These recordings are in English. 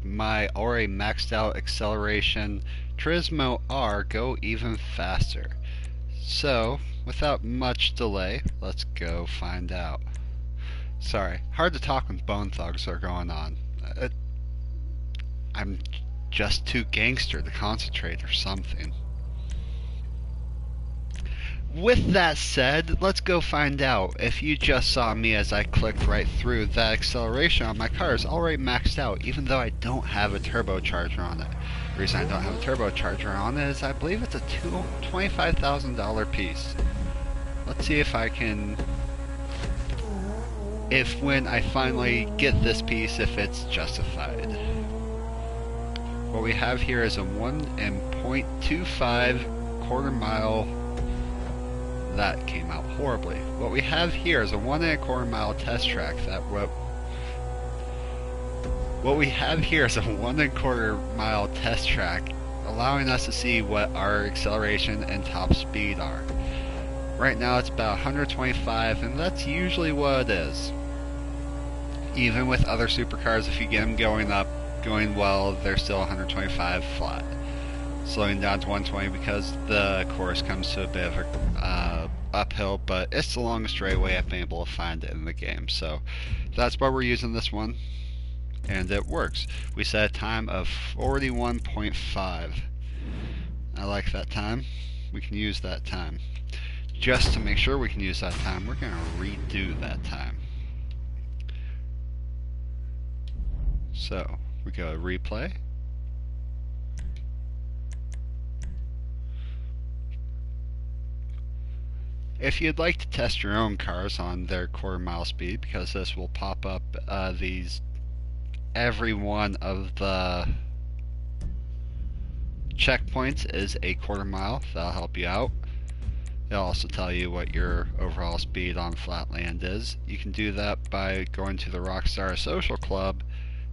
my already maxed out acceleration Turismo R go even faster. So, without much delay, let's go find out. Sorry, hard to talk when bone thugs are going on. I'm just too gangster to concentrate or something. With that said, let's go find out. If you just saw me as I clicked right through, that acceleration on my car is already maxed out, even though I don't have a turbocharger on it. The reason I don't have a turbocharger on it is I believe it's a $25,000 piece. Let's see if I can... if when I finally get this piece, if it's justified. What we have here is a 1.25 quarter mile. That came out horribly. What we have here is a 1.25 mile test track. What we have here is a 1.25 mile test track, allowing us to see what our acceleration and top speed are. Right now it's about 125, and that's usually what it is. Even with other supercars, if you get them going well, they're still 125 flat. Slowing down to 120 because the course comes to a bit of a uphill, but it's the longest straightaway I've been able to find in the game. So that's why we're using this one, and it works. We set a time of 41.5. I like that time. We can use that time. Just to make sure we can use that time, we're going to redo that time. So we go to replay. If you'd like to test your own cars on their quarter mile speed, because this will pop up every one of the checkpoints is a quarter mile, that'll help you out. It'll also tell you what your overall speed on flatland is. You can do that by going to the Rockstar Social Club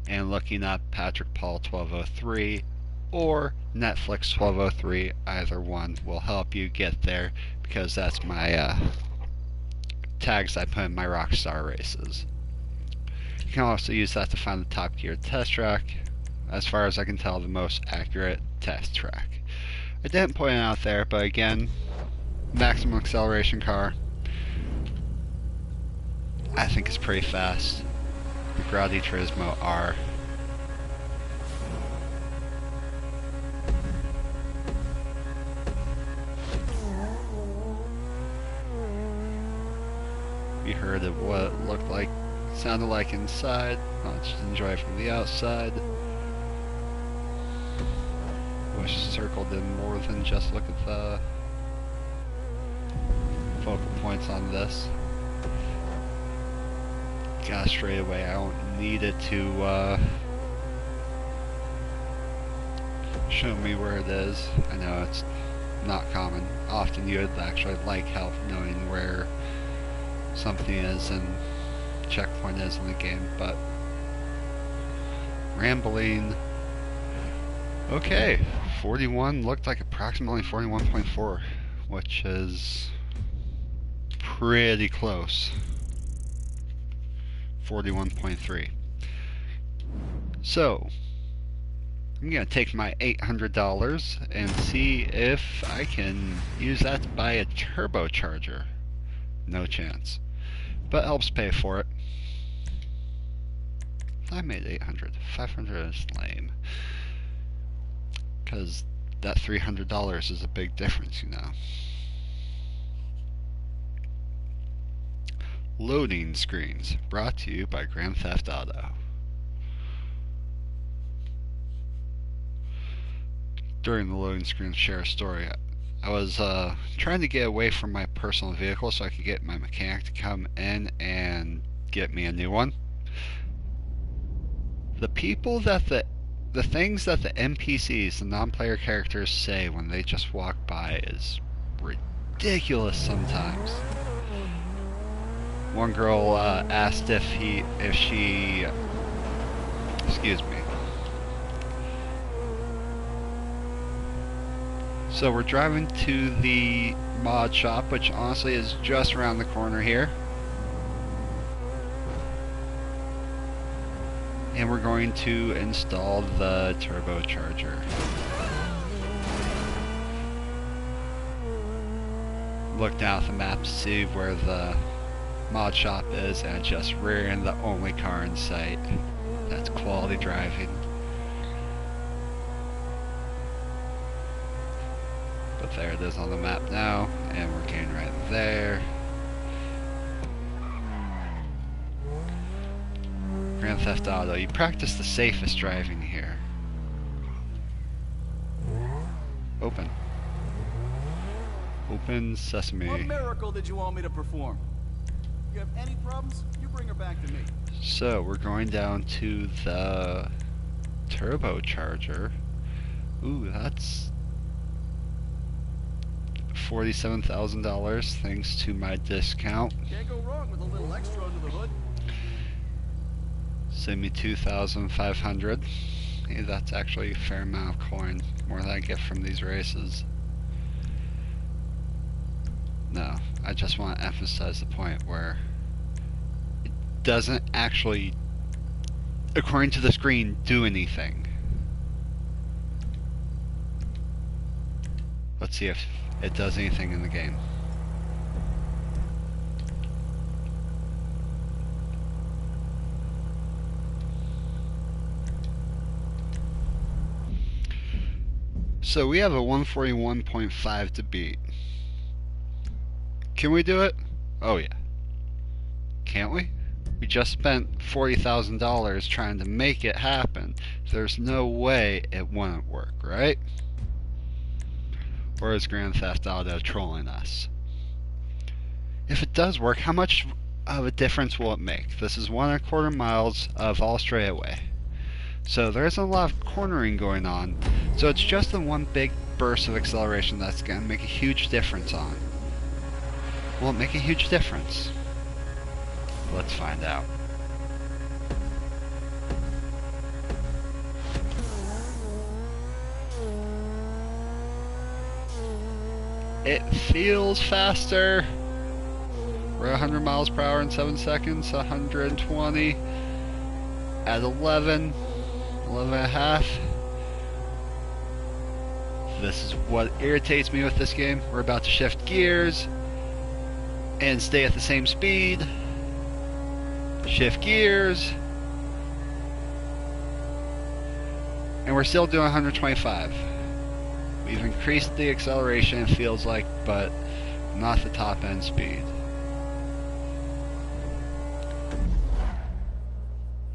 and looking up Patrick Paul 1203 or Netflix 1203. Either one will help you get there, because that's my tags I put in my Rockstar races. You can also use that to find the Top Gear test track. As far as I can tell, the most accurate test track. I didn't point it out there, but again, maximum acceleration car, I think it's pretty fast. The Grotti Turismo R. We heard of what it looked like, sounded like inside. Let's just enjoy it from the outside. Wish Circle did more than just look at the focal points on this. Got straight away. I don't need it to show me where it is. I know it's not common. Often you would actually like help knowing where something is and checkpoint is in the game, but rambling. Okay, 41 looked like approximately 41.4, which is pretty close. 41.3. So I'm gonna take my $800 and see if I can use that to buy a turbocharger. No chance, but helps pay for it. I made 800. 500 is lame, because that $300 is a big difference, you know. Loading screens brought to you by Grand Theft Auto. During the loading screen, share a story. I was trying to get away from my personal vehicle so I could get my mechanic to come in and get me a new one. The things that the NPCs, the non-player characters, say when they just walk by is ridiculous sometimes. One girl asked if she, excuse me. So we're driving to the mod shop, which honestly is just around the corner here. and we're going to install the turbocharger. Look down at the map to see where the mod shop is, and just rearing the only car in sight. That's quality driving. But there it is on the map now, and we're getting right there. Grand Theft Auto, you practice the safest driving here. Open. Open sesame. What miracle did you want me to perform? If you have any problems, you bring her back to me. So, we're going down to the turbocharger. Ooh, that's $47,000 thanks to my discount. Can't go wrong with a little extra under the hood. Save me $2,500. Hey, that's actually a fair amount of coin, more than I get from these races. No, I just want to emphasize the point where it doesn't actually, according to the screen, do anything. Let's see if it does anything in the game. So we have a 141.5 to beat. Can we do it? Oh yeah. Can't we? We just spent $40,000 trying to make it happen. There's no way it wouldn't work, right? Or is Grand Theft Auto trolling us? If it does work, how much of a difference will it make? This is 1.25 miles of all straightaway. So there isn't a lot of cornering going on. So it's just the one big burst of acceleration that's going to make a huge difference on. Will it make a huge difference? Let's find out. It feels faster. We're at 100 miles per hour in 7 seconds, 120 at 11 and a half. This is what irritates me with this game. We're about to shift gears and stay at the same speed. Shift gears. And we're still doing 125. We've increased the acceleration, it feels like, but not the top end speed.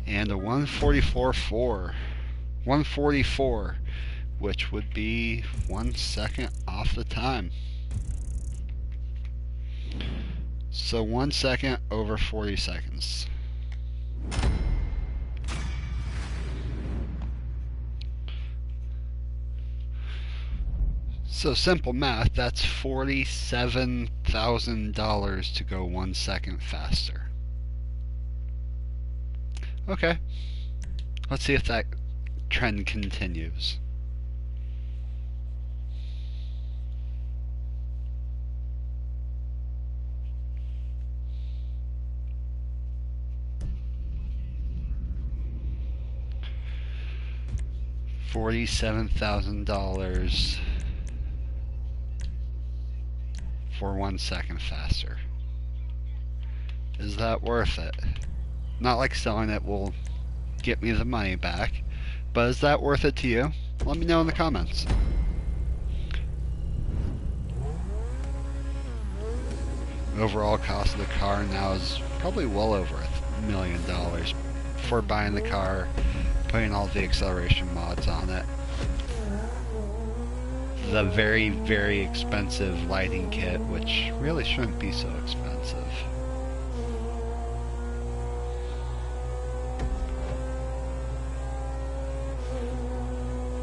And a 144.4. 144, which would be 1 second off the time. So 1 second over 40 seconds. So simple math, that's $47,000 to go 1 second faster. Okay, let's see if that trend continues. $47,000 for 1 second faster. Is that worth it? Not like selling it will get me the money back, but is that worth it to you? Let me know in the comments. Overall cost of the car now is probably well over $1 million for buying the car, putting all the acceleration mods on it, the very, very expensive lighting kit, which really shouldn't be so expensive.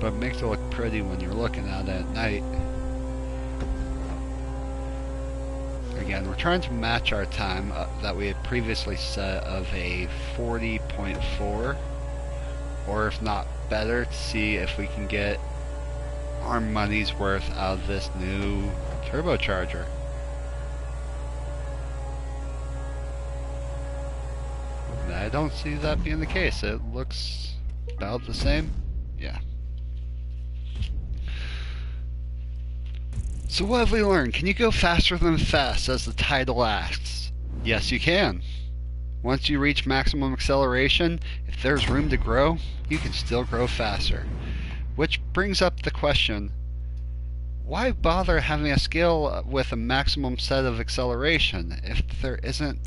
But makes it look pretty when you're looking at it at night. Again, we're trying to match our time that we had previously set of a 40.4, or if not better, to see if we can get our money's worth out of this new turbocharger. That don't see that being the case. It looks about the same. Yeah. So what have we learned? Can you go faster than fast, as the title asks? Yes, you can. Once you reach maximum acceleration, if there's room to grow, you can still grow faster. Which brings up the question, why bother having a scale with a maximum set of acceleration if there isn't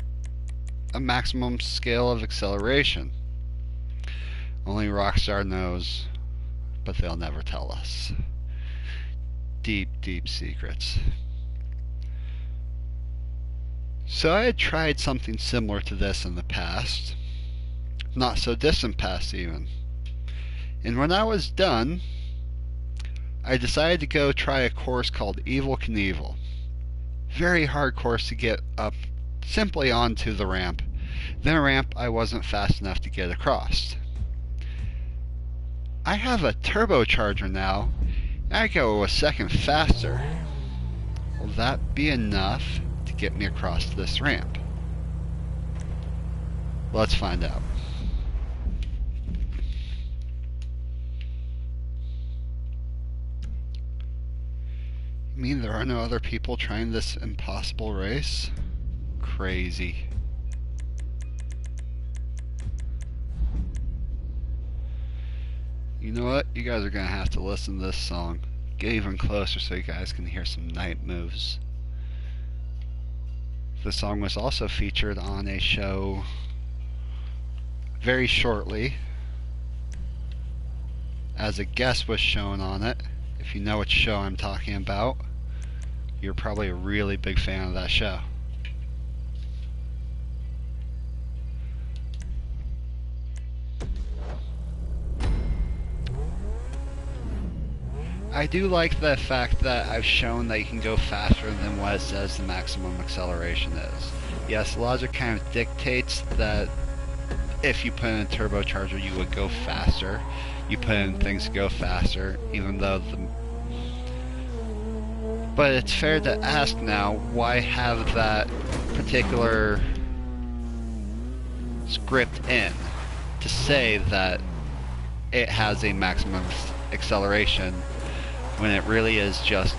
a maximum scale of acceleration? Only Rockstar knows, but they'll never tell us. Deep, deep secrets. So I had tried something similar to this in the past. Not so distant past even. And when I was done, I decided to go try a course called Evel Knievel. Very hard course to get up simply onto the ramp. Then a ramp I wasn't fast enough to get across. I have a turbocharger now, and I go a second faster. Will that be enough to get me across this ramp? Let's find out. You mean there are no other people trying this impossible race? Crazy. You know what? You guys are gonna have to listen to this song. Get even closer so you guys can hear some night moves. The song was also featured on a show very shortly. As a guest was shown on it. If you know which show I'm talking about, you're probably a really big fan of that show. I do like the fact that I've shown that you can go faster than what it says the maximum acceleration is. Yes, logic kind of dictates that if you put in a turbocharger you would go faster. You put in things to go faster, even though But it's fair to ask now, why have that particular script in to say that it has a maximum acceleration when it really is just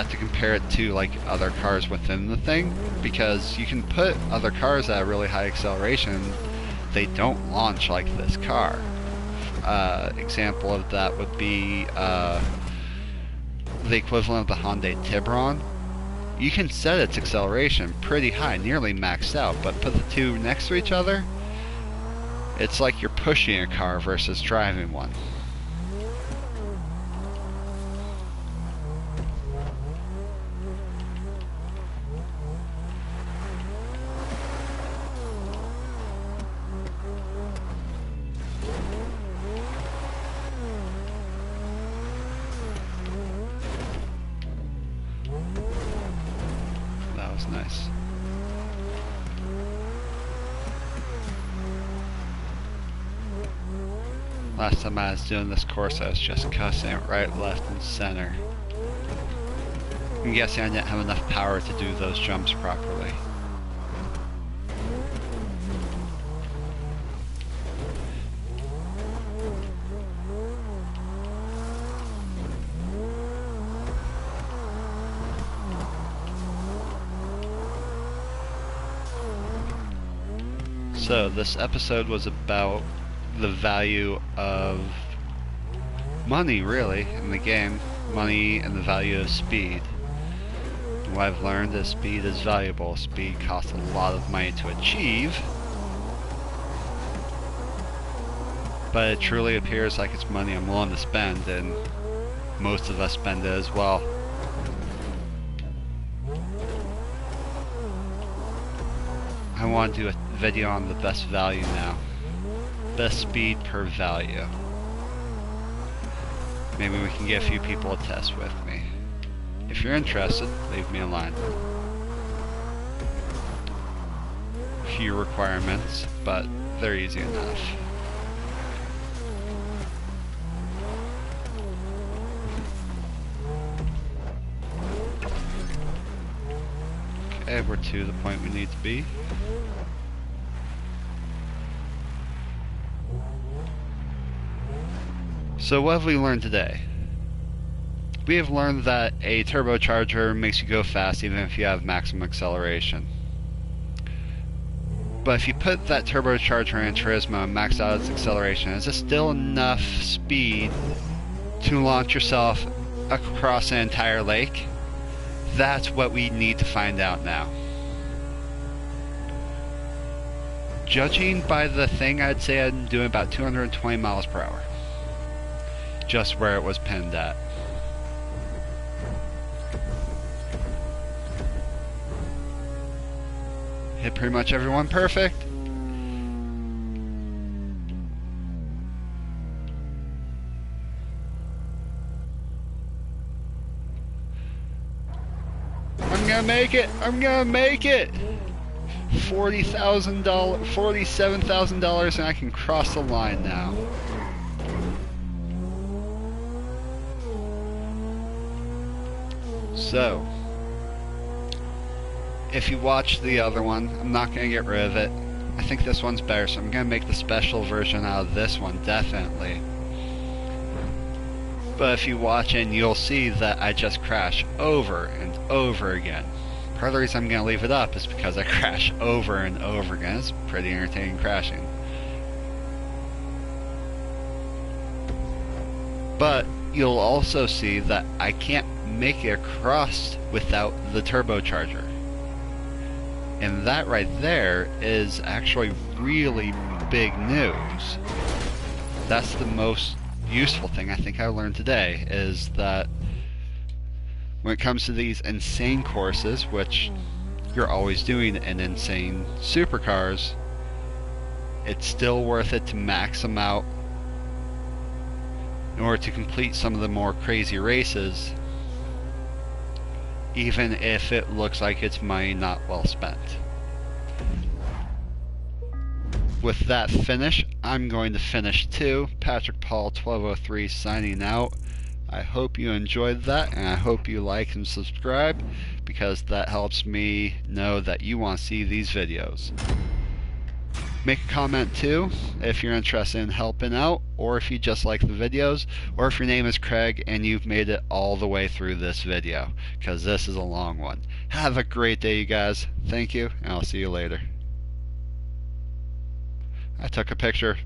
to compare it to like other cars within the thing, because you can put other cars at a really high acceleration, they don't launch like this car. Example of that would be the equivalent of the Hyundai Tiburon. You can set its acceleration pretty high, nearly maxed out, but put the two next to each other, it's like you're pushing a car versus driving one. That was nice. Last time I was doing this course, I was just cussing it right, left, and center. I'm guessing I didn't have enough power to do those jumps properly. So this episode was about the value of money, really, in the game. Money and the value of speed. And what I've learned is speed is valuable. Speed costs a lot of money to achieve, but it truly appears like it's money I'm willing to spend, and most of us spend it as well. I want to do a video on the best value now. Best speed per value. Maybe we can get a few people to test with me. If you're interested, leave me a line. Few requirements, but they're easy enough. And we're to the point we need to be. So what have we learned today? We have learned that a turbocharger makes you go fast even if you have maximum acceleration. But if you put that turbocharger in Turismo and max out its acceleration, is it still enough speed to launch yourself across an entire lake? That's what we need to find out now. Judging by the thing, I'd say I'm doing about 220 miles per hour. Just where it was pinned at. Hit pretty much everyone perfect. I'm gonna make it! I'm gonna make it! $47,000 and I can cross the line now. So, if you watch the other one, I'm not going to get rid of it. I think this one's better, so I'm going to make the special version out of this one, definitely. But if you watch it, you'll see that I just crash over and over again. Part of the reason I'm going to leave it up is because I crash over and over again. It's pretty entertaining crashing. But you'll also see that I can't make it across without the turbocharger. And that right there is actually really big news. That's the most useful thing I think I learned today, is that when it comes to these insane courses, which you're always doing in insane supercars, it's still worth it to max them out in order to complete some of the more crazy races, even if it looks like it's money not well spent. With that finish, I'm going to finish too. Patrick Paul 1203 signing out. I hope you enjoyed that, and I hope you like and subscribe, because that helps me know that you want to see these videos. Make a comment too if you're interested in helping out, or if you just like the videos, or if your name is Craig and you've made it all the way through this video, because this is a long one. Have a great day, you guys. Thank you, and I'll see you later. I took a picture.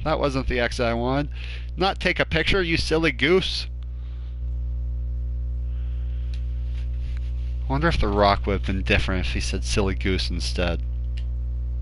That wasn't the exit I wanted. Not take a picture, you silly goose. I wonder if The Rock would have been different if he said silly goose instead.